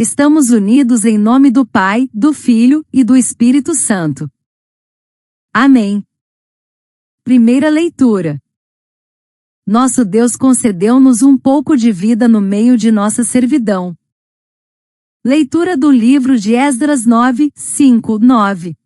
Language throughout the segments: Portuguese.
Estamos unidos em nome do Pai, do Filho e do Espírito Santo. Amém. Primeira leitura. Nosso Deus concedeu-nos um pouco de vida no meio de nossa servidão. Leitura do livro de Esdras 9, 5, 9.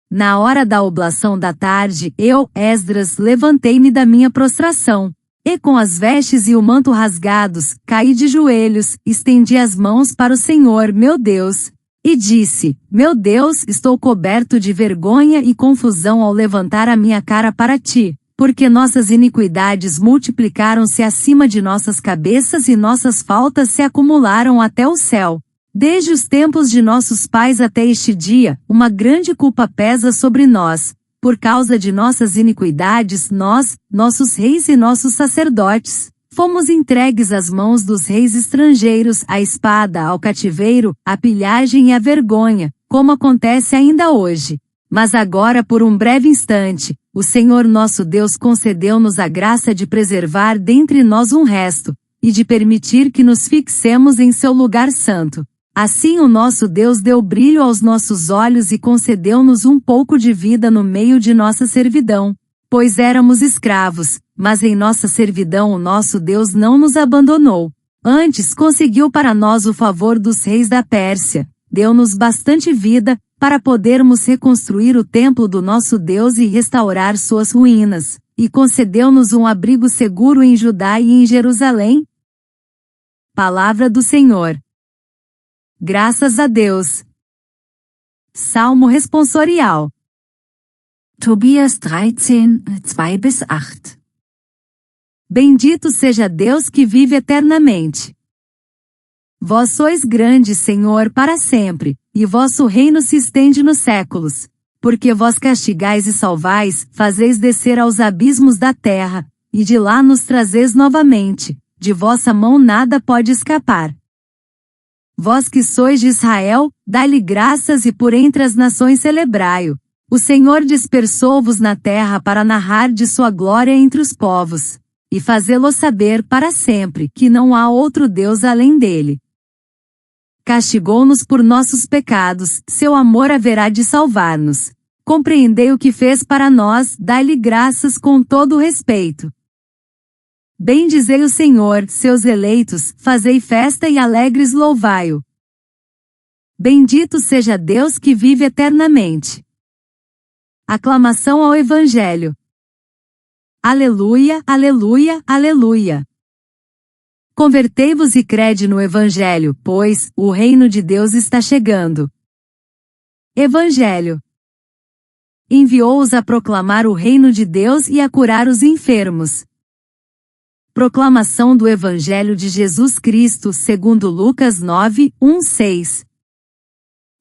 Na hora da oblação da tarde, eu, Esdras, levantei-me da minha prostração, e com as vestes e o manto rasgados, caí de joelhos, estendi as mãos para o Senhor, meu Deus, e disse: Meu Deus, estou coberto de vergonha e confusão ao levantar a minha cara para ti, porque nossas iniquidades multiplicaram-se acima de nossas cabeças e nossas faltas se acumularam até o céu. Desde os tempos de nossos pais até este dia, uma grande culpa pesa sobre nós. Por causa de nossas iniquidades, nós, nossos reis e nossos sacerdotes, fomos entregues às mãos dos reis estrangeiros, à espada, ao cativeiro, à pilhagem e à vergonha, como acontece ainda hoje. Mas agora, por um breve instante, o Senhor nosso Deus concedeu-nos a graça de preservar dentre nós um resto, e de permitir que nos fixemos em seu lugar santo. Assim o nosso Deus deu brilho aos nossos olhos e concedeu-nos um pouco de vida no meio de nossa servidão. Pois éramos escravos, mas em nossa servidão o nosso Deus não nos abandonou. Antes conseguiu para nós o favor dos reis da Pérsia, deu-nos bastante vida, para podermos reconstruir o templo do nosso Deus e restaurar suas ruínas, e concedeu-nos um abrigo seguro em Judá e em Jerusalém. Palavra do Senhor. Graças a Deus. Salmo responsorial. Tobias 13, 2-8. Bendito seja Deus que vive eternamente. Vós sois grande, Senhor, para sempre, e vosso reino se estende nos séculos. Porque vós castigais e salvais, fazeis descer aos abismos da terra, e de lá nos trazeis novamente, de vossa mão nada pode escapar. Vós que sois de Israel, dai-lhe graças e por entre as nações celebrai-o. O Senhor dispersou-vos na terra para narrar de sua glória entre os povos, e fazê-lo saber para sempre que não há outro Deus além dele. Castigou-nos por nossos pecados, seu amor haverá de salvar-nos. Compreendei o que fez para nós, dai-lhe graças com todo o respeito. Bendizei o Senhor, seus eleitos, fazei festa e alegres louvai-o. Bendito seja Deus que vive eternamente. Aclamação ao Evangelho. Aleluia, aleluia, aleluia. Convertei-vos e crede no Evangelho, pois o reino de Deus está chegando. Evangelho. Enviou-os a proclamar o reino de Deus e a curar os enfermos. Proclamação do Evangelho de Jesus Cristo segundo Lucas 9, 1-6.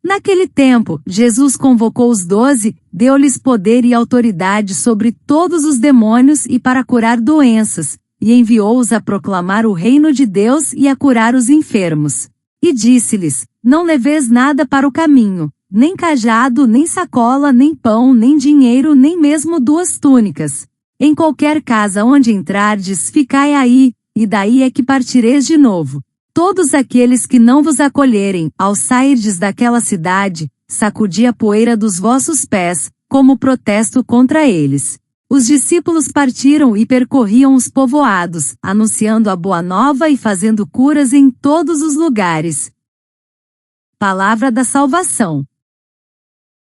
Naquele tempo, Jesus convocou os 12, deu-lhes poder e autoridade sobre todos os demônios e para curar doenças, e enviou-os a proclamar o reino de Deus e a curar os enfermos. E disse-lhes: Não leveis nada para o caminho, nem cajado, nem sacola, nem pão, nem dinheiro, nem mesmo 2 túnicas. Em qualquer casa onde entrardes, ficai aí, e daí é que partireis de novo. Todos aqueles que não vos acolherem, ao sairdes daquela cidade, sacudi a poeira dos vossos pés, como protesto contra eles. Os discípulos partiram e percorriam os povoados, anunciando a boa nova e fazendo curas em todos os lugares. Palavra da salvação.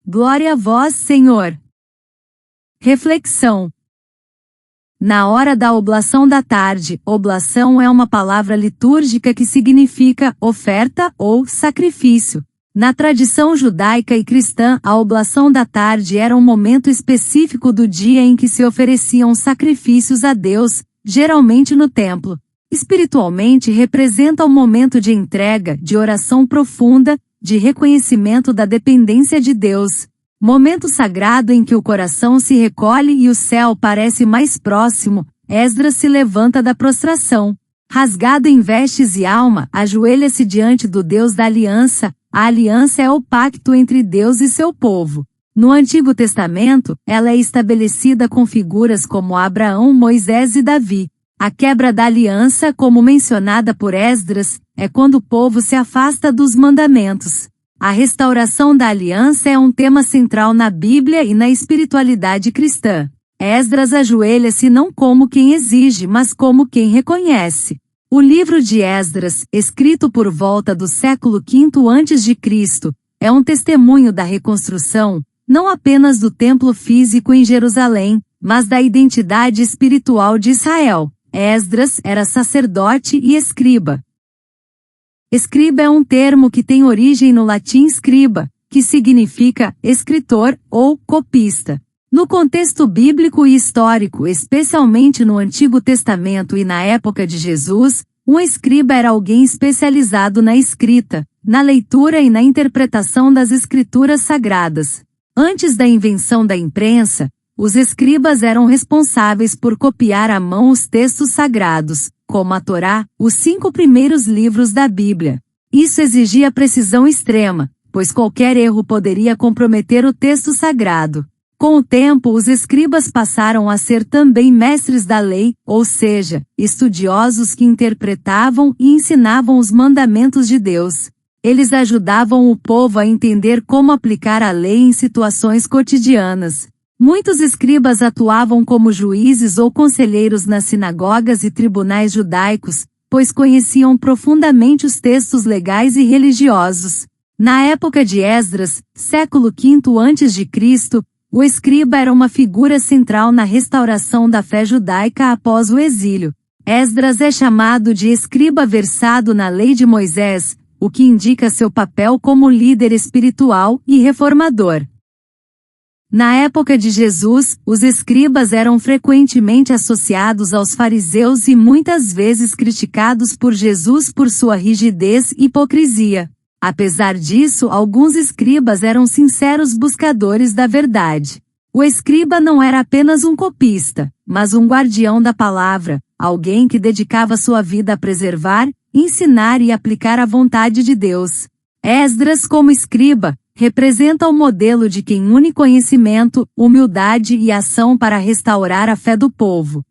Glória a vós, Senhor. Reflexão. Na hora da oblação da tarde, oblação é uma palavra litúrgica que significa oferta ou sacrifício. Na tradição judaica e cristã, a oblação da tarde era um momento específico do dia em que se ofereciam sacrifícios a Deus, geralmente no templo. Espiritualmente representa um momento de entrega, de oração profunda, de reconhecimento da dependência de Deus. Momento sagrado em que o coração se recolhe e o céu parece mais próximo. Esdras se levanta da prostração. Rasgado em vestes e alma, ajoelha-se diante do Deus da aliança. A aliança é o pacto entre Deus e seu povo. No Antigo Testamento, ela é estabelecida com figuras como Abraão, Moisés e Davi. A quebra da aliança, como mencionada por Esdras, é quando o povo se afasta dos mandamentos. A restauração da aliança é um tema central na Bíblia e na espiritualidade cristã. Esdras ajoelha-se não como quem exige, mas como quem reconhece. O livro de Esdras, escrito por volta do século V a.C., é um testemunho da reconstrução, não apenas do templo físico em Jerusalém, mas da identidade espiritual de Israel. Esdras era sacerdote e escriba. Escriba é um termo que tem origem no latim scriba, que significa escritor ou copista. No contexto bíblico e histórico, especialmente no Antigo Testamento e na época de Jesus, um escriba era alguém especializado na escrita, na leitura e na interpretação das escrituras sagradas. Antes da invenção da imprensa, os escribas eram responsáveis por copiar à mão os textos sagrados, como a Torá, os 5 primeiros livros da Bíblia. Isso exigia precisão extrema, pois qualquer erro poderia comprometer o texto sagrado. Com o tempo, os escribas passaram a ser também mestres da lei, ou seja, estudiosos que interpretavam e ensinavam os mandamentos de Deus. Eles ajudavam o povo a entender como aplicar a lei em situações cotidianas. Muitos escribas atuavam como juízes ou conselheiros nas sinagogas e tribunais judaicos, pois conheciam profundamente os textos legais e religiosos. Na época de Esdras, século V a.C., o escriba era uma figura central na restauração da fé judaica após o exílio. Esdras é chamado de escriba versado na lei de Moisés, o que indica seu papel como líder espiritual e reformador. Na época de Jesus, os escribas eram frequentemente associados aos fariseus e muitas vezes criticados por Jesus por sua rigidez e hipocrisia. Apesar disso, alguns escribas eram sinceros buscadores da verdade. O escriba não era apenas um copista, mas um guardião da palavra, alguém que dedicava sua vida a preservar, ensinar e aplicar a vontade de Deus. Esdras, como escriba, representa o modelo de quem une conhecimento, humildade e ação para restaurar a fé do povo.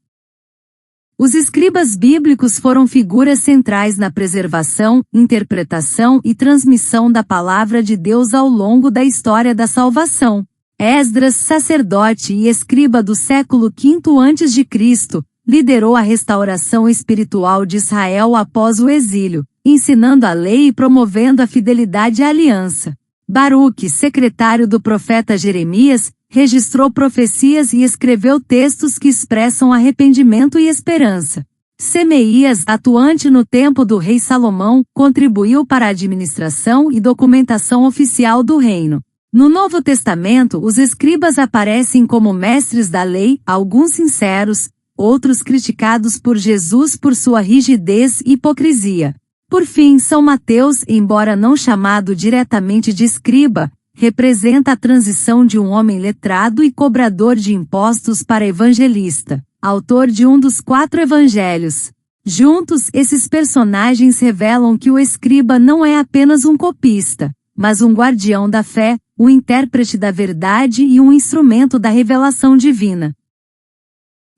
Os escribas bíblicos foram figuras centrais na preservação, interpretação e transmissão da palavra de Deus ao longo da história da salvação. Esdras, sacerdote e escriba do século V a.C., liderou a restauração espiritual de Israel após o exílio, ensinando a lei e promovendo a fidelidade à aliança. Baruque, secretário do profeta Jeremias, registrou profecias e escreveu textos que expressam arrependimento e esperança. Semeias, atuante no tempo do rei Salomão, contribuiu para a administração e documentação oficial do reino. No Novo Testamento, os escribas aparecem como mestres da lei, alguns sinceros, outros criticados por Jesus por sua rigidez e hipocrisia. Por fim, São Mateus, embora não chamado diretamente de escriba, representa a transição de um homem letrado e cobrador de impostos para evangelista, autor de um dos 4 evangelhos. Juntos, esses personagens revelam que o escriba não é apenas um copista, mas um guardião da fé, um intérprete da verdade e um instrumento da revelação divina.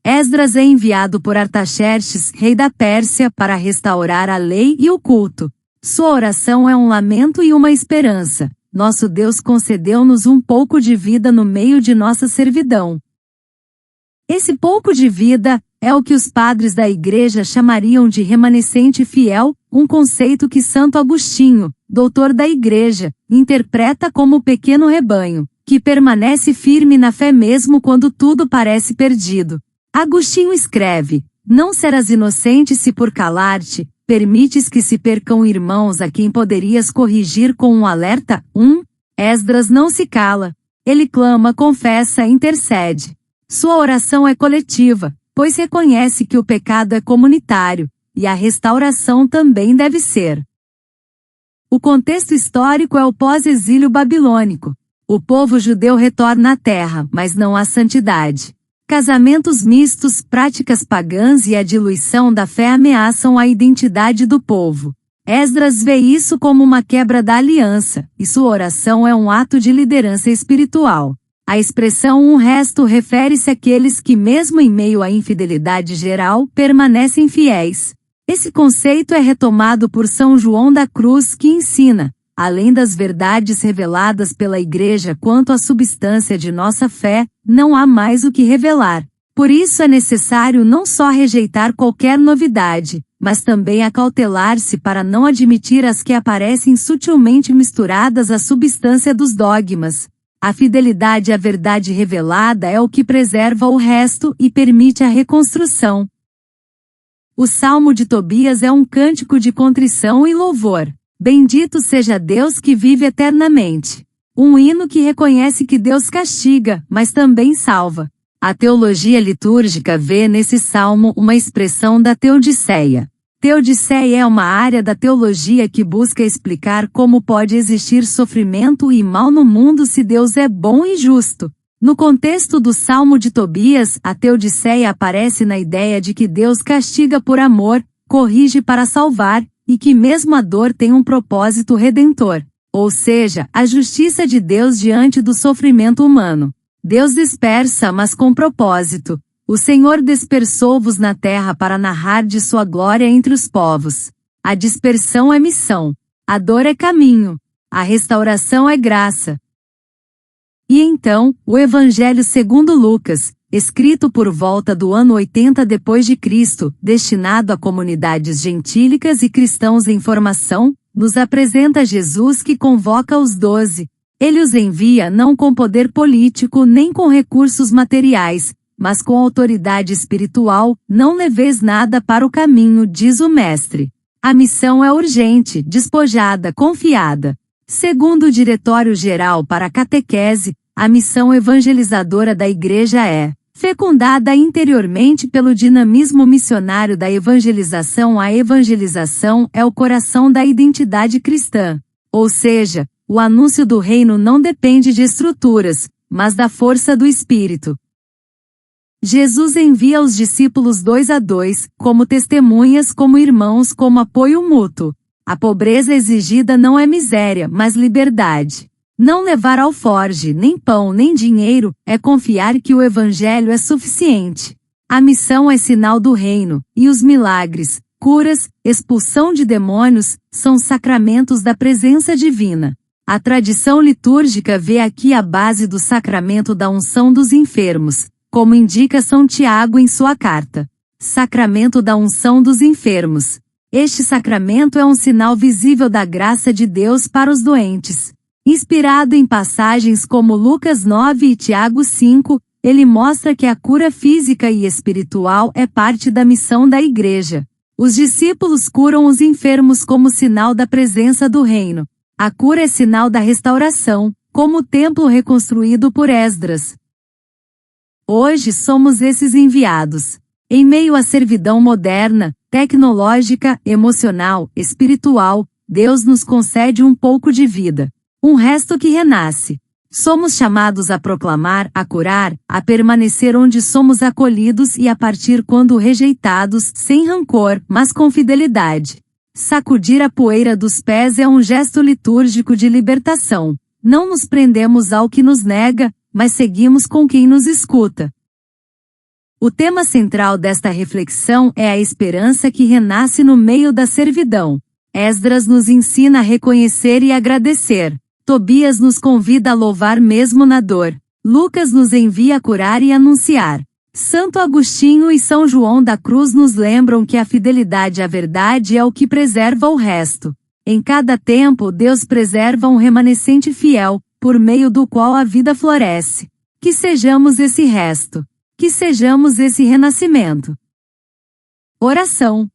Esdras é enviado por Artaxerxes, rei da Pérsia, para restaurar a lei e o culto. Sua oração é um lamento e uma esperança. Nosso Deus concedeu-nos um pouco de vida no meio de nossa servidão. Esse pouco de vida é o que os padres da Igreja chamariam de remanescente fiel, um conceito que Santo Agostinho, doutor da Igreja, interpreta como o pequeno rebanho, que permanece firme na fé mesmo quando tudo parece perdido. Agostinho escreve: não serás inocente se por calar-te, permites que se percam irmãos a quem poderias corrigir com um alerta. Esdras não se cala. Ele clama, confessa, intercede. Sua oração é coletiva, pois reconhece que o pecado é comunitário, e a restauração também deve ser. O contexto histórico é o pós-exílio babilônico. O povo judeu retorna à terra, mas não há santidade. Casamentos mistos, práticas pagãs e a diluição da fé ameaçam a identidade do povo. Esdras vê isso como uma quebra da aliança, e sua oração é um ato de liderança espiritual. A expressão um resto refere-se àqueles que, mesmo em meio à infidelidade geral, permanecem fiéis. Esse conceito é retomado por São João da Cruz, que ensina, além das verdades reveladas pela Igreja quanto à substância de nossa fé, não há mais o que revelar. Por isso é necessário não só rejeitar qualquer novidade, mas também acautelar-se para não admitir as que aparecem sutilmente misturadas à substância dos dogmas. A fidelidade à verdade revelada é o que preserva o resto e permite a reconstrução. O Salmo de Tobias é um cântico de contrição e louvor. Bendito seja Deus que vive eternamente. Um hino que reconhece que Deus castiga, mas também salva. A teologia litúrgica vê nesse salmo uma expressão da teodiceia. Teodiceia é uma área da teologia que busca explicar como pode existir sofrimento e mal no mundo se Deus é bom e justo. No contexto do Salmo de Tobias, a teodiceia aparece na ideia de que Deus castiga por amor, corrige para salvar, e que mesmo a dor tem um propósito redentor, ou seja, a justiça de Deus diante do sofrimento humano. Deus dispersa, mas com propósito. O Senhor dispersou-vos na terra para narrar de sua glória entre os povos. A dispersão é missão. A dor é caminho. A restauração é graça. E então, o Evangelho segundo Lucas, escrito por volta do ano 80 d.C., destinado a comunidades gentílicas e cristãos em formação, nos apresenta Jesus que convoca os 12. Ele os envia não com poder político nem com recursos materiais, mas com autoridade espiritual. Não leveis nada para o caminho, diz o Mestre. A missão é urgente, despojada, confiada. Segundo o Diretório-Geral para a Catequese, a missão evangelizadora da Igreja é fecundada interiormente pelo dinamismo missionário da evangelização. A evangelização é o coração da identidade cristã. Ou seja, o anúncio do reino não depende de estruturas, mas da força do Espírito. Jesus envia os discípulos 2 a 2, como testemunhas, como irmãos, como apoio mútuo. A pobreza exigida não é miséria, mas liberdade. Não levar alforge, nem pão, nem dinheiro, é confiar que o Evangelho é suficiente. A missão é sinal do reino, e os milagres, curas, expulsão de demônios, são sacramentos da presença divina. A tradição litúrgica vê aqui a base do sacramento da unção dos enfermos, como indica São Tiago em sua carta. Sacramento da unção dos enfermos. Este sacramento é um sinal visível da graça de Deus para os doentes. Inspirado em passagens como Lucas 9 e Tiago 5, ele mostra que a cura física e espiritual é parte da missão da Igreja. Os discípulos curam os enfermos como sinal da presença do reino. A cura é sinal da restauração, como o templo reconstruído por Esdras. Hoje somos esses enviados. Em meio à servidão moderna, tecnológica, emocional, espiritual, Deus nos concede um pouco de vida. Um resto que renasce. Somos chamados a proclamar, a curar, a permanecer onde somos acolhidos e a partir quando rejeitados, sem rancor, mas com fidelidade. Sacudir a poeira dos pés é um gesto litúrgico de libertação. Não nos prendemos ao que nos nega, mas seguimos com quem nos escuta. O tema central desta reflexão é a esperança que renasce no meio da servidão. Esdras nos ensina a reconhecer e agradecer. Tobias nos convida a louvar mesmo na dor. Lucas nos envia a curar e anunciar. Santo Agostinho e São João da Cruz nos lembram que a fidelidade à verdade é o que preserva o resto. Em cada tempo Deus preserva um remanescente fiel, por meio do qual a vida floresce. Que sejamos esse resto. Que sejamos esse renascimento. Oração.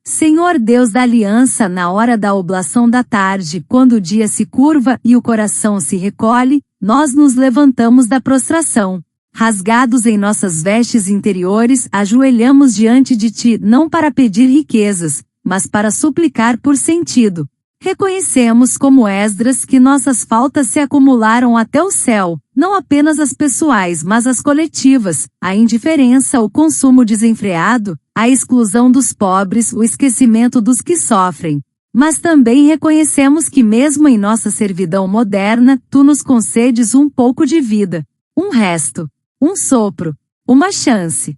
Senhor Deus da aliança, na hora da oblação da tarde, quando o dia se curva e o coração se recolhe, nós nos levantamos da prostração. Rasgados em nossas vestes interiores, ajoelhamos diante de Ti, não para pedir riquezas, mas para suplicar por sentido. Reconhecemos como Esdras que nossas faltas se acumularam até o céu, não apenas as pessoais mas as coletivas, a indiferença, o consumo desenfreado, a exclusão dos pobres, o esquecimento dos que sofrem. Mas também reconhecemos que mesmo em nossa servidão moderna, Tu nos concedes um pouco de vida, um resto, um sopro, uma chance.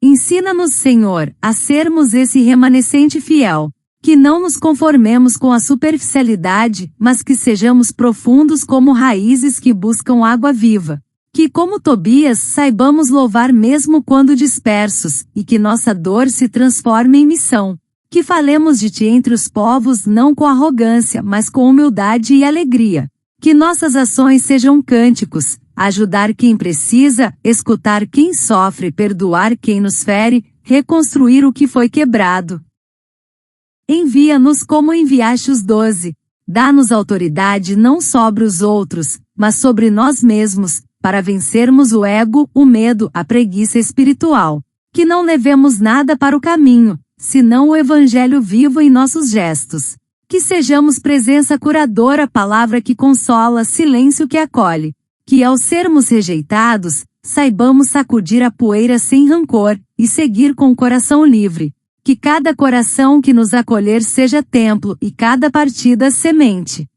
Ensina-nos, Senhor, a sermos esse remanescente fiel, que não nos conformemos com a superficialidade, mas que sejamos profundos como raízes que buscam água viva. Que como Tobias saibamos louvar mesmo quando dispersos, e que nossa dor se transforme em missão. Que falemos de Ti entre os povos não com arrogância, mas com humildade e alegria. Que nossas ações sejam cânticos, ajudar quem precisa, escutar quem sofre, perdoar quem nos fere, reconstruir o que foi quebrado. Envia-nos como enviaste os 12. Dá-nos autoridade não sobre os outros, mas sobre nós mesmos, para vencermos o ego, o medo, a preguiça espiritual. Que não levemos nada para o caminho, senão o Evangelho vivo em nossos gestos. Que sejamos presença curadora, palavra que consola, silêncio que acolhe. Que ao sermos rejeitados, saibamos sacudir a poeira sem rancor, e seguir com o coração livre. Que cada coração que nos acolher seja templo, e cada partida semente.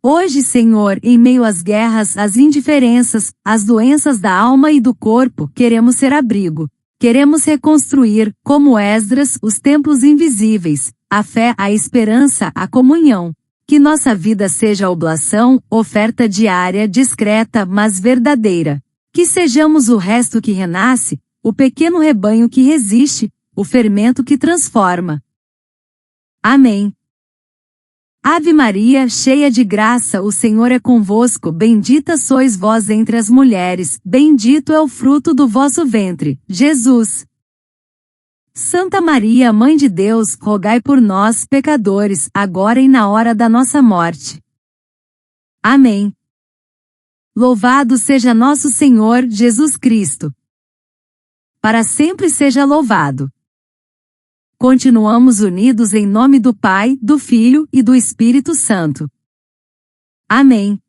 Hoje, Senhor, em meio às guerras, às indiferenças, às doenças da alma e do corpo, queremos ser abrigo. Queremos reconstruir, como Esdras, os templos invisíveis, a fé, a esperança, a comunhão. Que nossa vida seja oblação, oferta diária, discreta, mas verdadeira. Que sejamos o resto que renasce, o pequeno rebanho que resiste, o fermento que transforma. Amém. Ave Maria, cheia de graça, o Senhor é convosco, bendita sois vós entre as mulheres, bendito é o fruto do vosso ventre, Jesus. Santa Maria, Mãe de Deus, rogai por nós, pecadores, agora e na hora da nossa morte. Amém. Louvado seja nosso Senhor Jesus Cristo. Para sempre seja louvado. Continuamos unidos em nome do Pai, do Filho e do Espírito Santo. Amém.